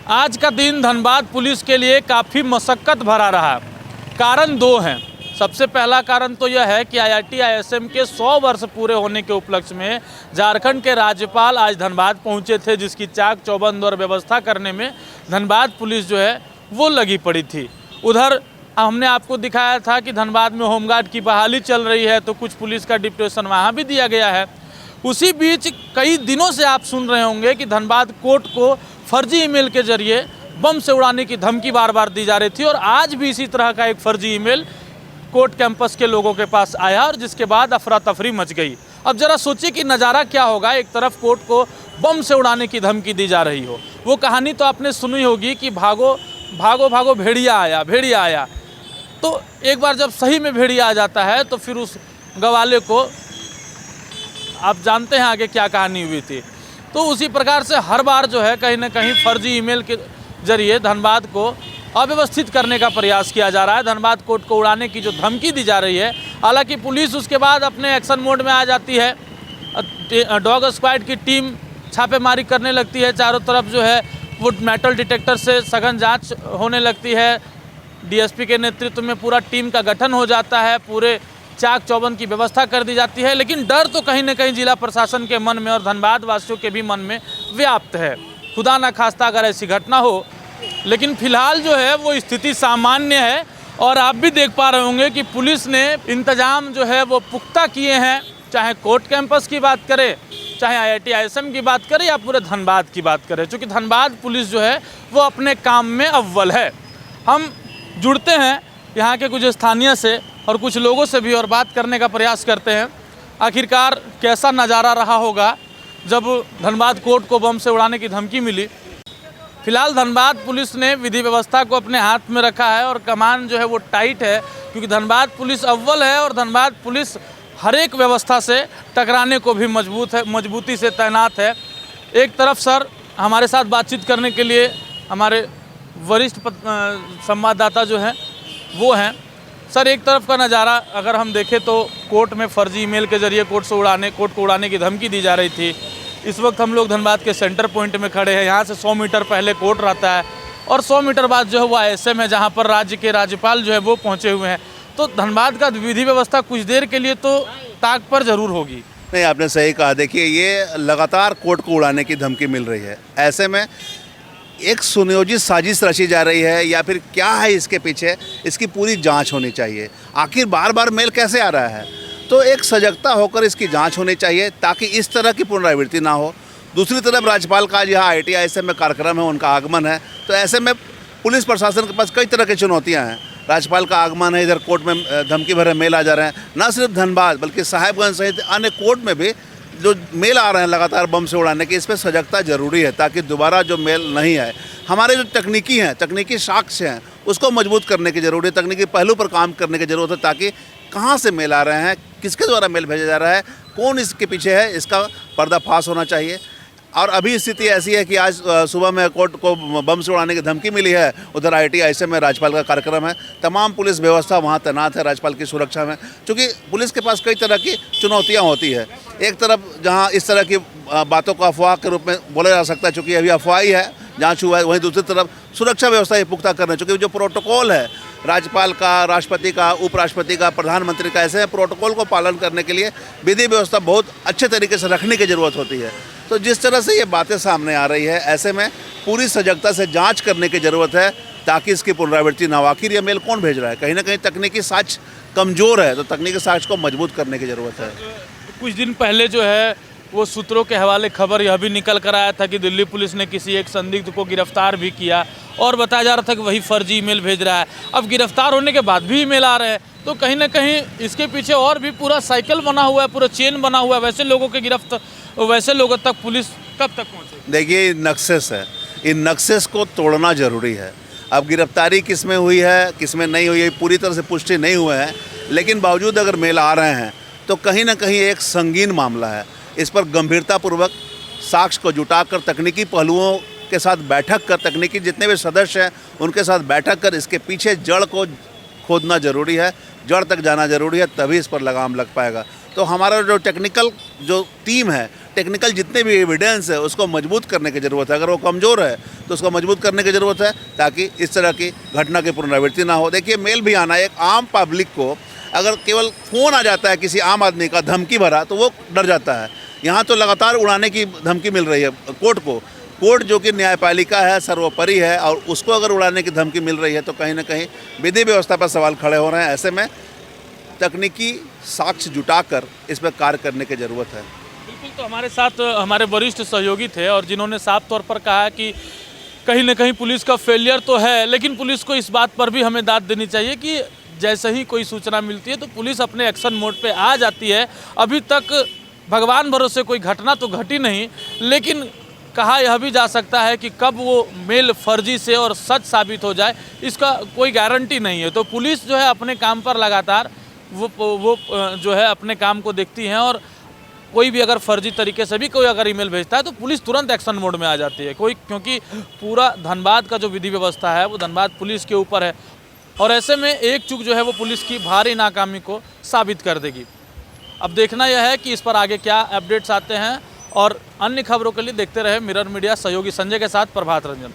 आज का दिन धनबाद पुलिस के लिए काफ़ी मशक्क़त भरा रहा। कारण दो हैं। सबसे पहला कारण तो यह है कि IIT ISM के 100 वर्ष पूरे होने के उपलक्ष्य में झारखंड के राज्यपाल आज धनबाद पहुंचे थे, जिसकी चाक चौबंद और व्यवस्था करने में धनबाद पुलिस जो है वो लगी पड़ी थी। उधर हमने आपको दिखाया था कि धनबाद में होमगार्ड की बहाली चल रही है, तो कुछ पुलिस का डिप्यूटेशन वहाँ भी दिया गया है। उसी बीच कई दिनों से आप सुन रहे होंगे कि धनबाद कोर्ट को फर्जी ईमेल के जरिए बम से उड़ाने की धमकी बार बार दी जा रही थी, और आज भी इसी तरह का एक फर्जी ईमेल कोर्ट कैंपस के लोगों के पास आया, और जिसके बाद अफरा तफरी मच गई। अब जरा सोचिए कि नज़ारा क्या होगा। एक तरफ कोर्ट को बम से उड़ाने की धमकी दी जा रही हो। वो कहानी तो आपने सुनी होगी कि भागो भागो भागो भेड़िया आया, भेड़िया आया। तो एक बार जब सही में भेड़िया आ जाता है तो फिर उस गवाले को आप जानते हैं आगे क्या कहानी हुई थी। तो उसी प्रकार से हर बार जो है कहीं ना कहीं फर्जी ईमेल के जरिए धनबाद को अव्यवस्थित करने का प्रयास किया जा रहा है। धनबाद कोर्ट को उड़ाने की जो धमकी दी जा रही है, हालांकि पुलिस उसके बाद अपने एक्शन मोड में आ जाती है। डॉग स्क्वाड की टीम छापेमारी करने लगती है। चारों तरफ जो है वो मेटल डिटेक्टर से सघन जांच होने लगती है। DSP के नेतृत्व में पूरा टीम का गठन हो जाता है। पूरे चाक चौबंद की व्यवस्था कर दी जाती है। लेकिन डर तो कहीं न कहीं जिला प्रशासन के मन में और धनबाद वासियों के भी मन में व्याप्त है। खुदा न खास्ता अगर ऐसी घटना हो। लेकिन फिलहाल जो है वो स्थिति सामान्य है, और आप भी देख पा रहे होंगे कि पुलिस ने इंतजाम जो है वो पुख्ता किए हैं। चाहे कोर्ट कैंपस की बात करें, चाहे IIT ISM की बात करें, या पूरे धनबाद की बात करें, क्योंकि धनबाद पुलिस जो है वो अपने काम में अव्वल है। हम जुड़ते हैं यहाँ के कुछ स्थानीय से और कुछ लोगों से भी, और बात करने का प्रयास करते हैं आखिरकार कैसा नज़ारा रहा होगा जब धनबाद कोर्ट को बम से उड़ाने की धमकी मिली। फिलहाल धनबाद पुलिस ने विधि व्यवस्था को अपने हाथ में रखा है, और कमान जो है वो टाइट है, क्योंकि धनबाद पुलिस अव्वल है, और धनबाद पुलिस हर एक व्यवस्था से टकराने को भी मजबूती से तैनात है। एक तरफ सर हमारे साथ बातचीत करने के लिए हमारे वरिष्ठ संवाददाता जो हैं वो हैं। सर, एक तरफ का नज़ारा अगर हम देखें तो कोर्ट में फर्जी ईमेल के जरिए कोर्ट को उड़ाने की धमकी दी जा रही थी। इस वक्त हम लोग धनबाद के सेंटर पॉइंट में खड़े हैं। यहाँ से 100 मीटर पहले कोर्ट रहता है, और 100 मीटर बाद जो है वो ISM है, जहाँ पर राज्य के राज्यपाल जो है वो पहुँचे हुए हैं। तो धनबाद का विधि व्यवस्था कुछ देर के लिए तो ताक पर जरूर होगी। नहीं, आपने सही कहा। देखिए, ये लगातार कोर्ट को उड़ाने की धमकी मिल रही है। ऐसे में एक सुनियोजित साजिश रची जा रही है, या फिर क्या है इसके पीछे, इसकी पूरी जांच होनी चाहिए। आखिर बार बार मेल कैसे आ रहा है, तो एक सजगता होकर इसकी जांच होनी चाहिए, ताकि इस तरह की पुनरावृत्ति ना हो। दूसरी तरफ राज्यपाल का यहाँ IIT ISM में कार्यक्रम है, उनका आगमन है, तो ऐसे में पुलिस प्रशासन के पास कई तरह की चुनौतियाँ हैं। राज्यपाल का आगमन है, इधर कोर्ट में धमकी भरे मेल आ जा रहे हैं। न सिर्फ धनबाद बल्कि साहेबगंज सहित अन्य कोर्ट में भी जो मेल आ रहे हैं लगातार बम से उड़ाने की, इस पर सजगता जरूरी है, ताकि दोबारा जो मेल नहीं आए। हमारे जो तकनीकी साक्ष्य हैं उसको मजबूत करने की जरूरत है, तकनीकी पहलू पर काम करने की जरूरत है, ताकि कहाँ से मेल आ रहे हैं, किसके द्वारा मेल भेजा जा रहा है, कौन इसके पीछे है, इसका पर्दाफाश होना चाहिए। और अभी स्थिति ऐसी है कि आज सुबह में कोर्ट को बम से उड़ाने की धमकी मिली है। उधर IIT ISM में राज्यपाल का कार्यक्रम है, तमाम पुलिस व्यवस्था वहाँ तैनात है राज्यपाल की सुरक्षा में, क्योंकि पुलिस के पास कई तरह की चुनौतियाँ होती है। एक तरफ जहाँ इस तरह की बातों को अफवाह के रूप में बोला जा सकता है, चूँकि अभी अफवाह ही है, जाँच हुआ है, वहीं दूसरी तरफ सुरक्षा व्यवस्था ये पुख्ता करना, चूँकि जो प्रोटोकॉल है राज्यपाल का, राष्ट्रपति का, उपराष्ट्रपति का, प्रधानमंत्री का, ऐसे प्रोटोकॉल को पालन करने के लिए विधि व्यवस्था बहुत अच्छे तरीके से रखने की ज़रूरत होती है। तो जिस तरह से ये बातें सामने आ रही है, ऐसे में पूरी सजगता से जांच करने की ज़रूरत है, ताकि इसकी पुनरावृत्ति ना हो। आखिर ये मेल कौन भेज रहा है? कहीं ना कहीं तकनीकी साक्ष्य कमज़ोर है, तो तकनीकी साक्ष्य को मजबूत करने की ज़रूरत है। कुछ दिन पहले जो है वो सूत्रों के हवाले खबर यह भी निकल कर आया था कि दिल्ली पुलिस ने किसी एक संदिग्ध को गिरफ्तार भी किया, और बताया जा रहा था कि वही फर्जी ईमेल भेज रहा है। अब गिरफ्तार होने के बाद भी ईमेल आ रहे हैं, तो कहीं ना कहीं इसके पीछे और भी पूरा साइकिल बना हुआ है, पूरा चेन बना हुआ है। वैसे लोगों तक पुलिस कब तक पहुँचे? देखिए, नक्सेस है, इन नक्सेस को तोड़ना जरूरी है। अब गिरफ्तारी किस में हुई है, किस में नहीं हुई है, पूरी तरह से पुष्टि नहीं हुआ है, लेकिन बावजूद अगर मेल आ रहे हैं तो कहीं ना कहीं एक संगीन मामला है। इस पर गंभीरतापूर्वक साक्ष्य को जुटाकर, तकनीकी पहलुओं के साथ बैठक कर, तकनीकी जितने भी सदस्य हैं उनके साथ बैठक कर, इसके पीछे जड़ को खोदना जरूरी है, जड़ तक जाना जरूरी है, तभी इस पर लगाम लग पाएगा। तो हमारा जो टेक्निकल जो टीम है, टेक्निकल जितने भी एविडेंस है उसको मजबूत करने की ज़रूरत है। अगर वो कमज़ोर है तो उसको मजबूत करने की ज़रूरत है, ताकि इस तरह की घटना की पुनरावृत्ति ना हो। देखिए, मेल भी आना है, एक आम पब्लिक को अगर केवल फ़ोन आ जाता है किसी आम आदमी का धमकी भरा, तो वो डर जाता है। यहाँ तो लगातार उड़ाने की धमकी मिल रही है कोर्ट को। कोर्ट जो कि न्यायपालिका है, सर्वोपरि है, और उसको अगर उड़ाने की धमकी मिल रही है तो कहीं ना कहीं विधि व्यवस्था पर सवाल खड़े हो रहे हैं। ऐसे में तकनीकी साक्ष्य जुटाकर इस पर कार्य करने की ज़रूरत है। बिल्कुल, तो हमारे साथ हमारे वरिष्ठ सहयोगी थे और जिन्होंने साफ तौर पर कहा कि कहीं ना कहीं पुलिस का फेलियर तो है, लेकिन पुलिस को इस बात पर भी हमें दाद देनी चाहिए कि जैसे ही कोई सूचना मिलती है तो पुलिस अपने एक्शन मोड पे आ जाती है। अभी तक भगवान भरोसे कोई घटना तो घटी नहीं, लेकिन कहा यह भी जा सकता है कि कब वो मेल फर्जी से और सच साबित हो जाए, इसका कोई गारंटी नहीं है। तो पुलिस जो है अपने काम पर लगातार वो जो है अपने काम को देखती हैं, और कोई भी अगर फर्जी तरीके से भी कोई अगर ईमेल भेजता है तो पुलिस तुरंत एक्शन मोड में आ जाती है। क्योंकि पूरा धनबाद का जो विधि व्यवस्था है वो धनबाद पुलिस के ऊपर है, और ऐसे में एक चूक जो है वो पुलिस की भारी नाकामी को साबित कर देगी। अब देखना यह है कि इस पर आगे क्या अपडेट्स आते हैं, और अन्य खबरों के लिए देखते रहे मिरर मीडिया। सहयोगी संजय के साथ प्रभात रंजन।